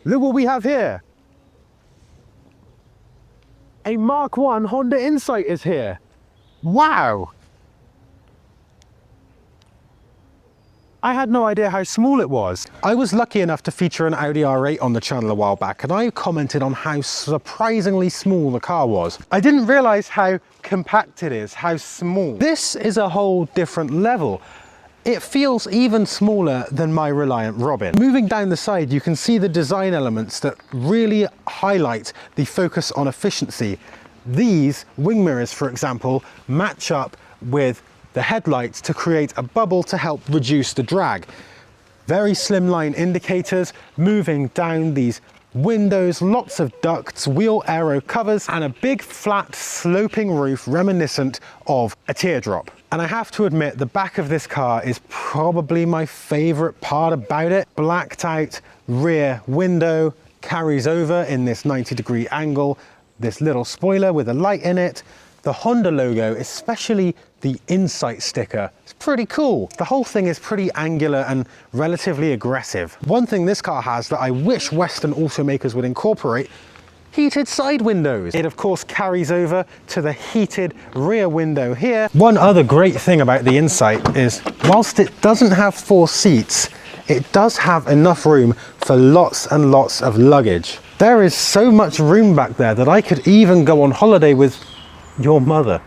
Look what we have here. A Mark 1 Honda Insight is here. Wow. I had no idea how small it was. I was lucky enough to feature an Audi R8 on the channel a while back, and I commented on how surprisingly small the car was. I didn't realize how compact it is, how small. This is a whole different level. It feels even smaller than my Reliant Robin. Moving down the side, you can see the design elements that really highlight the focus on efficiency. These wing mirrors, for example, match up with the headlights to create a bubble to help reduce the drag. Very slimline indicators moving down these windows, lots of ducts, wheel aero covers, and a big flat sloping roof reminiscent of a teardrop. And I have to admit, the back of this car is probably my favorite part about it. Blacked out rear window carries over in this 90-degree angle, this little spoiler with a light in it. The Honda logo, especially the Insight sticker, is pretty cool. The whole thing is pretty angular and relatively aggressive. One thing this car has that I wish Western automakers would incorporate: heated side windows. It of course carries over to the heated rear window here. One other great thing about the Insight is, whilst it doesn't have 4 seats, it does have enough room for lots and lots of luggage. There is so much room back there that I could even go on holiday with your mother.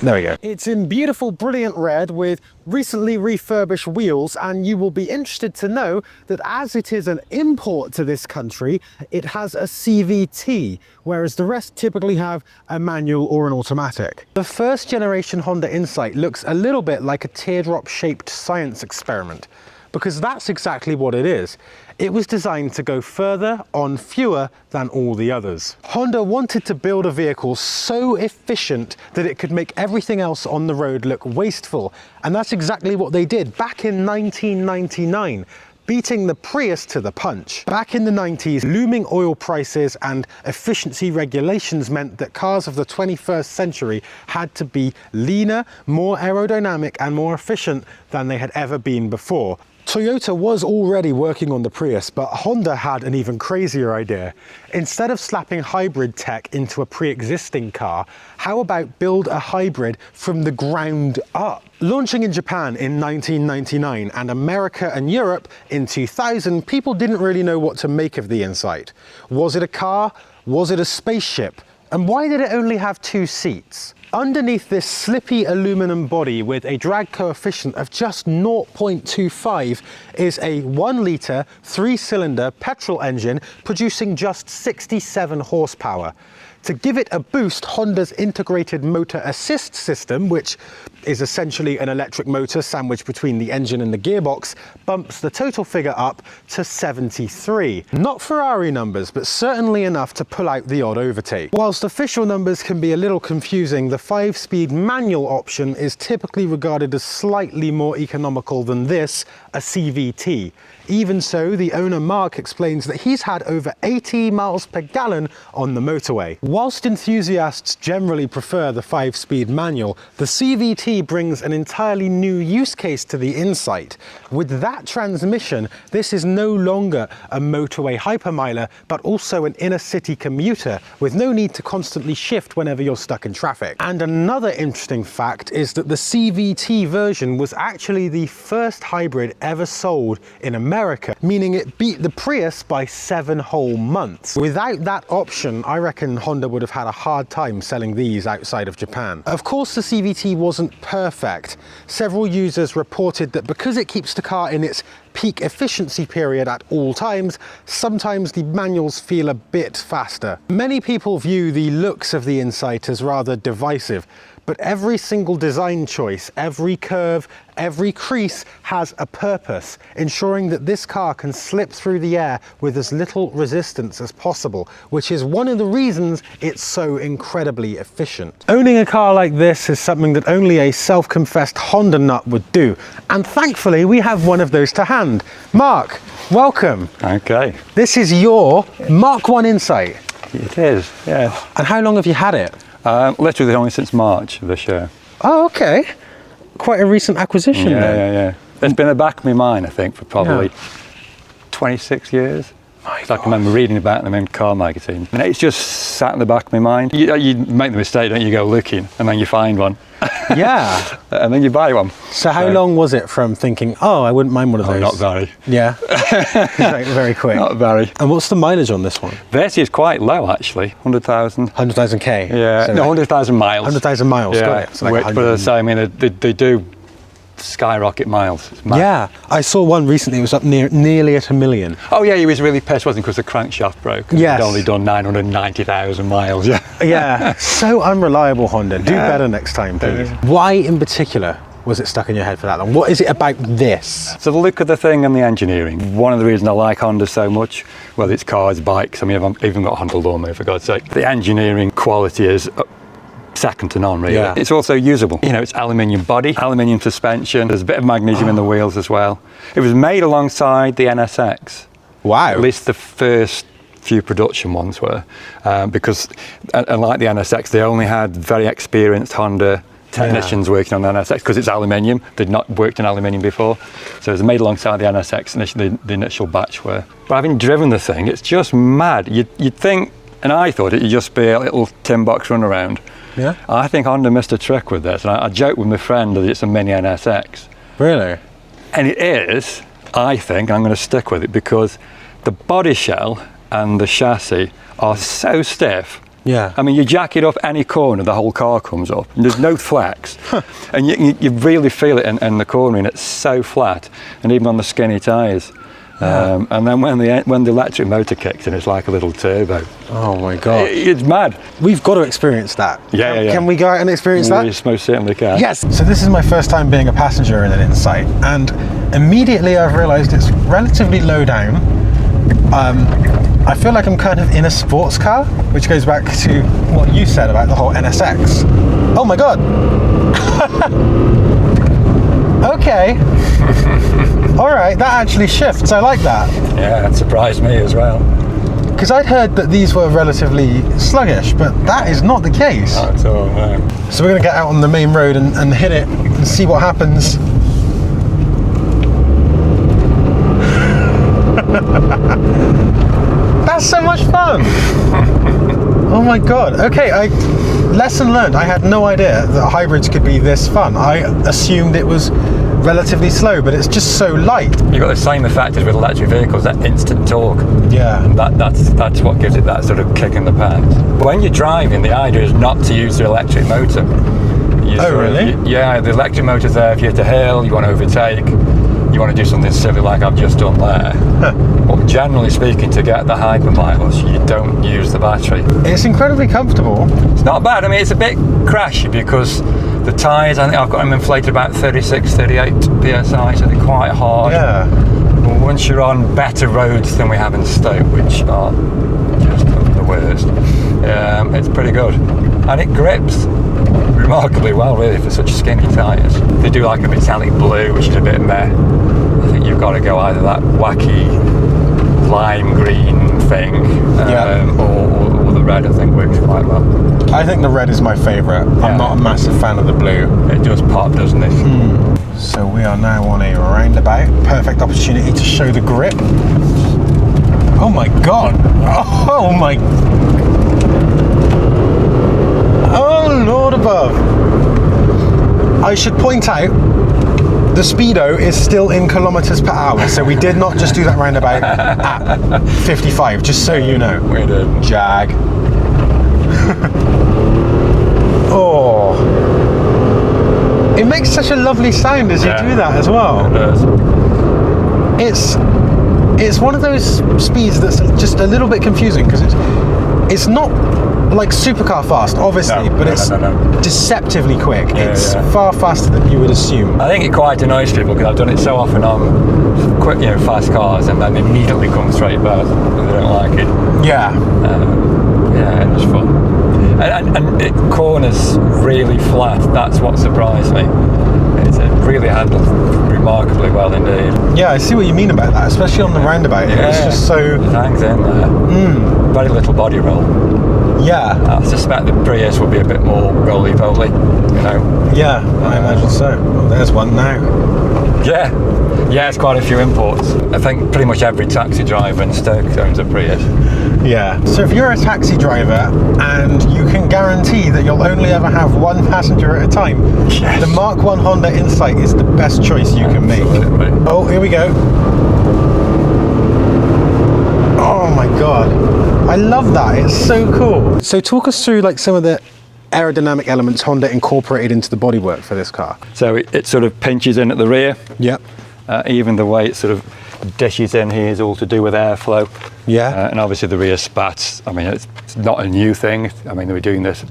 There we go. It's in beautiful, brilliant red with recently refurbished wheels, and you will be interested to know that as it is an import to this country, it has a CVT, whereas the rest typically have a manual or an automatic. The first generation Honda Insight looks a little bit like a teardrop-shaped science experiment, because that's exactly what it is. It was designed to go further on fewer than all the others. Honda wanted to build a vehicle so efficient that it could make everything else on the road look wasteful, and that's exactly what they did back in 1999. Beating the Prius to the punch. Back in the 90s, looming oil prices and efficiency regulations meant that cars of the 21st century had to be leaner, more aerodynamic, and more efficient than they had ever been before. Toyota was already working on the Prius, but Honda had an even crazier idea. Instead of slapping hybrid tech into a pre-existing car, how about build a hybrid from the ground up? Launching in Japan in 1999 and America and Europe in 2000, people didn't really know what to make of the Insight. Was it a car? Was it a spaceship? And why did it only have 2 seats? Underneath this slippy aluminum body with a drag coefficient of just 0.25 is a 1-litre, 3-cylinder petrol engine producing just 67 horsepower. To give it a boost, Honda's integrated motor assist system, which is essentially an electric motor sandwiched between the engine and the gearbox, bumps the total figure up to 73. Not Ferrari numbers, but certainly enough to pull out the odd overtake. Whilst official numbers can be a little confusing, the 5-speed manual option is typically regarded as slightly more economical than this, a CVT. Even so, the owner Mark explains that he's had over 80 miles per gallon on the motorway. Whilst enthusiasts generally prefer the 5-speed manual, the CVT brings an entirely new use case to the Insight. With that transmission, this is no longer a motorway hypermiler, but also an inner city commuter with no need to constantly shift whenever you're stuck in traffic. And another interesting fact is that the CVT version was actually the first hybrid ever sold in America, meaning it beat the Prius by 7 whole months. Without that option, I reckon Honda would have had a hard time selling these outside of Japan. Of course, the CVT wasn't perfect. Several users reported that because it keeps the car in its peak efficiency period at all times, sometimes the manuals feel a bit faster. Many people view the looks of the Insight as rather divisive, but every single design choice, every curve, every crease has a purpose, ensuring that this car can slip through the air with as little resistance as possible, which is one of the reasons it's so incredibly efficient. Owning a car like this is something that only a self-confessed Honda nut would do, and thankfully we have one of those to hand. Mark, welcome. Okay. This is your Mark 1 Insight. It is, yeah. And how long have you had it? Literally only since March of this year. Oh, okay. Quite a recent acquisition then. Yeah. It's been in the back of my mind, I think, for probably 26 years. So I can remember reading about them in car magazines. And it's just sat in the back of my mind. You make the mistake, don't you? Go looking and then you find one. Yeah. And then you buy one. So how long was it from thinking, oh, I wouldn't mind one of those? Not very. Yeah. Like very quick. Not very. And what's the mileage on this one? This is quite low actually, 100,000. 100,000 K? Yeah, So no, 100,000 miles. 100,000 miles, Yeah, got it. So like which, 100. but as I say, I mean, they do skyrocket miles. It's mad. Yeah, I saw one recently, it was up nearly at 1 million. Oh yeah, he was really pissed, wasn't he, because the crankshaft broke. Yes. He'd only done 990,000 miles. Yeah. Yeah, so unreliable, Honda. Do better next time, please. Why in particular was it stuck in your head for that long? What is it about this? So the look of the thing and the engineering. One of the reasons I like Honda so much, whether it's cars, bikes, I mean, I've even got a Honda lawnmower for God's sake. The engineering quality is second to none, really. Yeah. It's also usable. You know, it's aluminium body, aluminium suspension. There's a bit of magnesium in the wheels as well. It was made alongside the NSX. Wow. At least the first few production ones were, because unlike the NSX, they only had very experienced Honda technicians working on the NSX because it's aluminium. They'd not worked in aluminium before, so it was made alongside the NSX. The initial batch were. But having driven the thing, it's just mad. You'd think, and I thought it'd just be a little tin box runaround. Yeah. I think Honda missed a trick with this, and I joked with my friend that it's a mini NSX. Really? And it is, I think, I'm going to stick with it because the body shell and the chassis are so stiff. Yeah. I mean, you jack it up any corner, the whole car comes up. And there's no flex. And you really feel it in the cornering. It's so flat, and even on the skinny tyres. And then when the electric motor kicks in, it's like a little turbo. Oh my God. It's mad. We've got to experience that. Yeah. Can we go out and experience that? We most certainly can. Yes. So this is my first time being a passenger in an Insight, and immediately I've realised it's relatively low down. I feel like I'm kind of in a sports car, which goes back to what you said about the whole NSX. Oh my God. Okay. All right, that actually shifts. I like that. Yeah, it surprised me as well. Because I'd heard that these were relatively sluggish, but that is not the case. Not at all, no. So we're going to get out on the main road and hit it and see what happens. That's so much fun. Oh my God. Okay, lesson learned. I had no idea that hybrids could be this fun. I assumed it was relatively slow, but it's just so light. You've got the same effect as with electric vehicles, that instant torque. Yeah. And that's what gives it that sort of kick in the pants. When you're driving, the idea is not to use the electric motor. Really? Yeah, the electric motor's there if you hit a hill, you want to overtake, you want to do something silly like I've just done there. But generally speaking, to get the hyper miles, you don't use the battery. It's incredibly comfortable. It's not bad. I mean, it's a bit crashy because the tyres, I think I've got them inflated about 36, 38 psi, so they're quite hard. Yeah. But once you're on better roads than we have in Stoke, which are just the worst, it's pretty good. And it grips remarkably well, really, for such skinny tyres. They do like a metallic blue, which is a bit meh. I think you've got to go either that wacky lime green thing, or the red. I think works quite well. I think the red is my favourite. Yeah. I'm not a massive fan of the blue. It does pop, doesn't it? So we are now on a roundabout. Perfect opportunity to show the grip. Oh my God. Oh my. Oh Lord above. I should point out, the speedo is still in kilometres per hour, so we did not just do that roundabout at 55, just so you know. We did. Jag. Oh. It makes such a lovely sound as you do that as well. It does. It's one of those speeds that's just a little bit confusing because it's not like supercar fast, obviously, but it's deceptively quick. It's far faster than you would assume. I think it quite annoys people because I've done it so often on quick, fast cars, and then immediately come straight back and they don't like it. Yeah. Yeah, it's fun. And it corners really flat. That's what surprised me. It really handled remarkably well indeed. Yeah, I see what you mean about that, especially on the roundabout. Yeah, It's just so. It hangs in there. Very little body roll. Yeah. I suspect the Prius will be a bit more roly-poly, Yeah, I imagine so. Oh, there's one now. Yeah, it's quite a few imports. I think pretty much every taxi driver in Stoke owns a Prius. Yeah. So if you're a taxi driver and you can guarantee that you'll only ever have one passenger at a time, Yes. the Mark 1 Honda Insight is the best choice you can make. Absolutely. Oh, here we go. Oh my God. I love that. It's so cool. So talk us through like some of the aerodynamic elements Honda incorporated into the bodywork for this car. So it sort of pinches in at the rear. Yep. Even the way it sort of dishes in here is all to do with airflow. Yeah. And obviously the rear spats, I mean, it's not a new thing. I mean, they were doing this in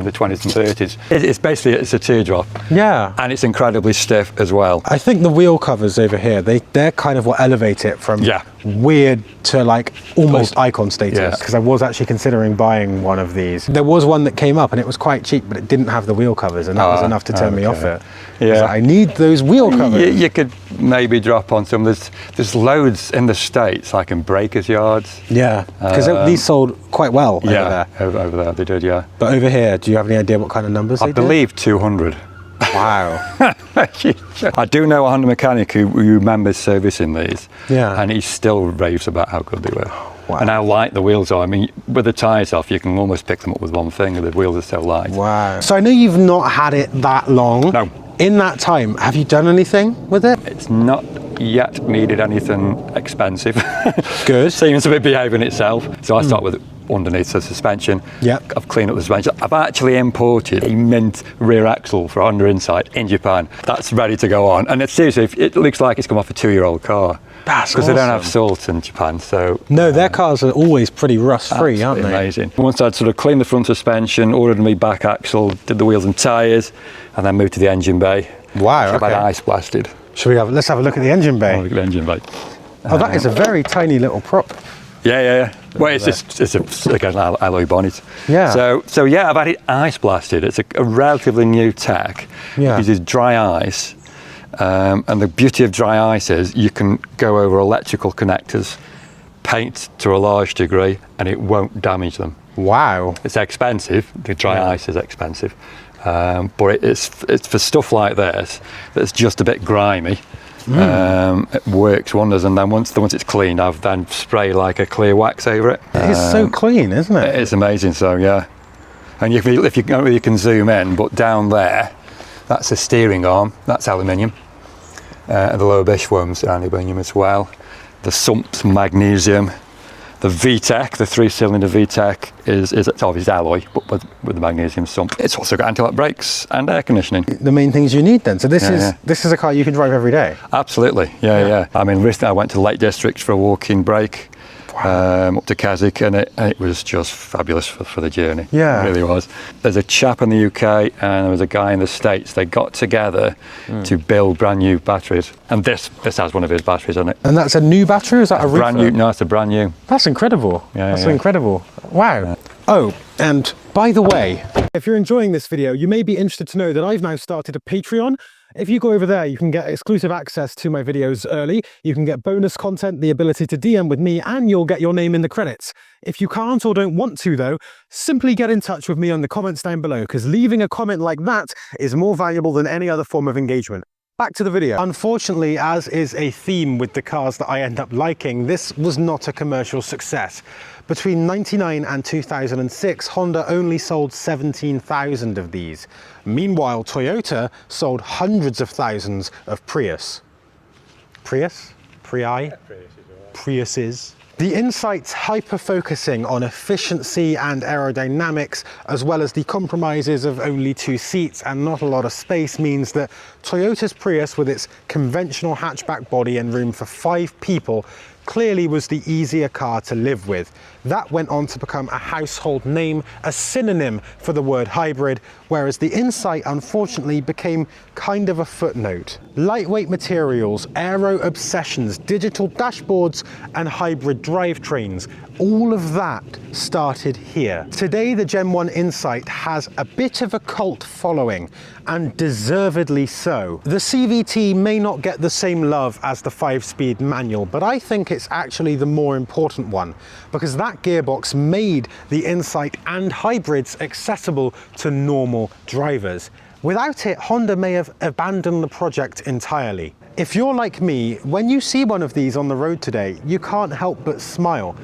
the 20s and 30s. It's basically, it's a teardrop. Yeah. And it's incredibly stiff as well. I think the wheel covers over here, they're kind of what elevate it from weird to like almost icon status. Because I was actually considering buying one of these. There was one that came up and it was quite cheap, but it didn't have the wheel covers, and that was enough to turn me off it. Yeah. I need those wheel covers. You could maybe drop on some. There's loads in the States, like in breakers yards. Yeah, because these sold quite well over there. Over there they did, yeah. But over here, do you have any idea what kind of numbers they I believe 200. Wow. I do know a Honda mechanic who remembers servicing these. Yeah. And he still raves about how good they were. Wow. And how light the wheels are. I mean, with the tyres off, you can almost pick them up with one finger. The wheels are so light. Wow. So I know you've not had it that long. No. In that time, have you done anything with it? It's not yet needed anything expensive. Good. Seems to be behaving itself. So I start with underneath the suspension. Yep. I've cleaned up the suspension. I've actually imported a mint rear axle for Honda Insight in Japan. That's ready to go on. And it's seriously, it looks like it's come off a 2-year-old car. That's because they don't have awesome. salt in Japan, so... No, their cars are always pretty rust-free, aren't they? Amazing. Once I'd sort of cleaned the front suspension, ordered me back axle, did the wheels and tyres, and then moved to the engine bay. Wow, I've had ice blasted. Let's have a look at the engine bay. Look at the engine bay. Oh, that is a very tiny little prop. Yeah. Well, it's again, alloy bonnet. Yeah. So yeah, I've had it ice blasted. It's a relatively new tech. Yeah. It uses dry ice. And the beauty of dry ice is you can go over electrical connectors, paint to a large degree, and it won't damage them. Wow. It's expensive. The dry ice is expensive. But it's for stuff like this that's just a bit grimy. It works wonders, and then once it's cleaned, I've then sprayed like a clear wax over it. It's so clean, isn't it? It's amazing. So yeah, and if you can zoom in, but down there, that's a steering arm. That's aluminium. And the lower bishworms are aluminium as well. The sump's magnesium. The VTEC, the 3-cylinder VTEC, is obviously alloy, but with the magnesium sump. It's also got anti-lock brakes and air conditioning. The main things you need then. So this is a car you can drive every day? Absolutely, yeah. I mean, recently I went to Lake District for a walk-in break. Up to Keswick, and it was just fabulous for the journey. Yeah, it really was. There's a chap in the UK and there was a guy in the States. They got together to build brand new batteries, and this has one of his batteries on it. And that's a new battery? Or is that a brand new? No, it's a brand new. That's incredible. That's incredible. Wow. Yeah. Oh, and by the way, if you're enjoying this video, you may be interested to know that I've now started a Patreon. If you go over there, you can get exclusive access to my videos early, you can get bonus content, the ability to DM with me, and you'll get your name in the credits. If you can't or don't want to though, simply get in touch with me on the comments down below, because leaving a comment like that is more valuable than any other form of engagement. Back to the video. Unfortunately, as is a theme with the cars that I end up liking, this was not a commercial success. Between 1999 and 2006, Honda only sold 17,000 of these. Meanwhile, Toyota sold hundreds of thousands of Prius. Prius? Prii? Priuses. The Insight's hyper-focusing on efficiency and aerodynamics, as well as the compromises of only 2 seats and not a lot of space, means that Toyota's Prius, with its conventional hatchback body and room for 5 people, clearly was the easier car to live with. That went on to become a household name, a synonym for the word hybrid, whereas the Insight unfortunately became kind of a footnote. Lightweight materials, aero obsessions, digital dashboards, and hybrid drivetrains, all of that started here. Today, the Gen 1 Insight has a bit of a cult following, and deservedly so. The CVT may not get the same love as the 5-speed manual, but I think it's actually the more important one, because that gearbox made the Insight and hybrids accessible to normal drivers. Without it, Honda may have abandoned the project entirely. If you're like me, when you see one of these on the road today, you can't help but smile,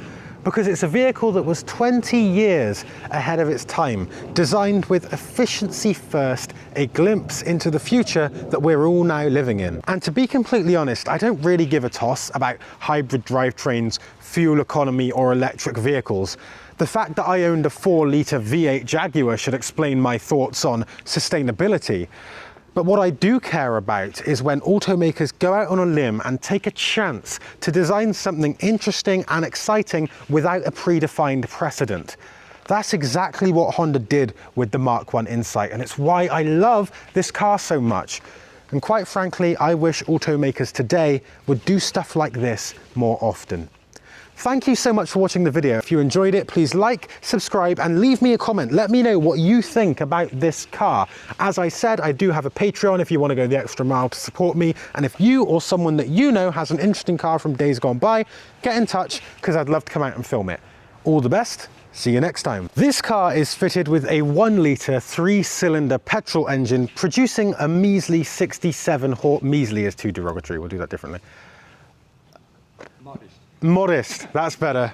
because it's a vehicle that was 20 years ahead of its time, designed with efficiency first, a glimpse into the future that we're all now living in. And to be completely honest, I don't really give a toss about hybrid drivetrains, fuel economy, or electric vehicles. The fact that I owned a 4-litre V8 Jaguar should explain my thoughts on sustainability. But what I do care about is when automakers go out on a limb and take a chance to design something interesting and exciting without a predefined precedent. That's exactly what Honda did with the Mark I Insight, and it's why I love this car so much. And quite frankly, I wish automakers today would do stuff like this more often. Thank you so much for watching the video. If you enjoyed it, please like, subscribe, and leave me a comment. Let me know what you think about this car. As I said, I do have a Patreon if you want to go the extra mile to support me. And if you or someone that you know has an interesting car from days gone by, get in touch, because I'd love to come out and film it. All the best. See you next time. This car is fitted with a 1-litre 3-cylinder petrol engine, producing a measly 67 horse. Measly is too derogatory. We'll do that differently. Modest, that's better.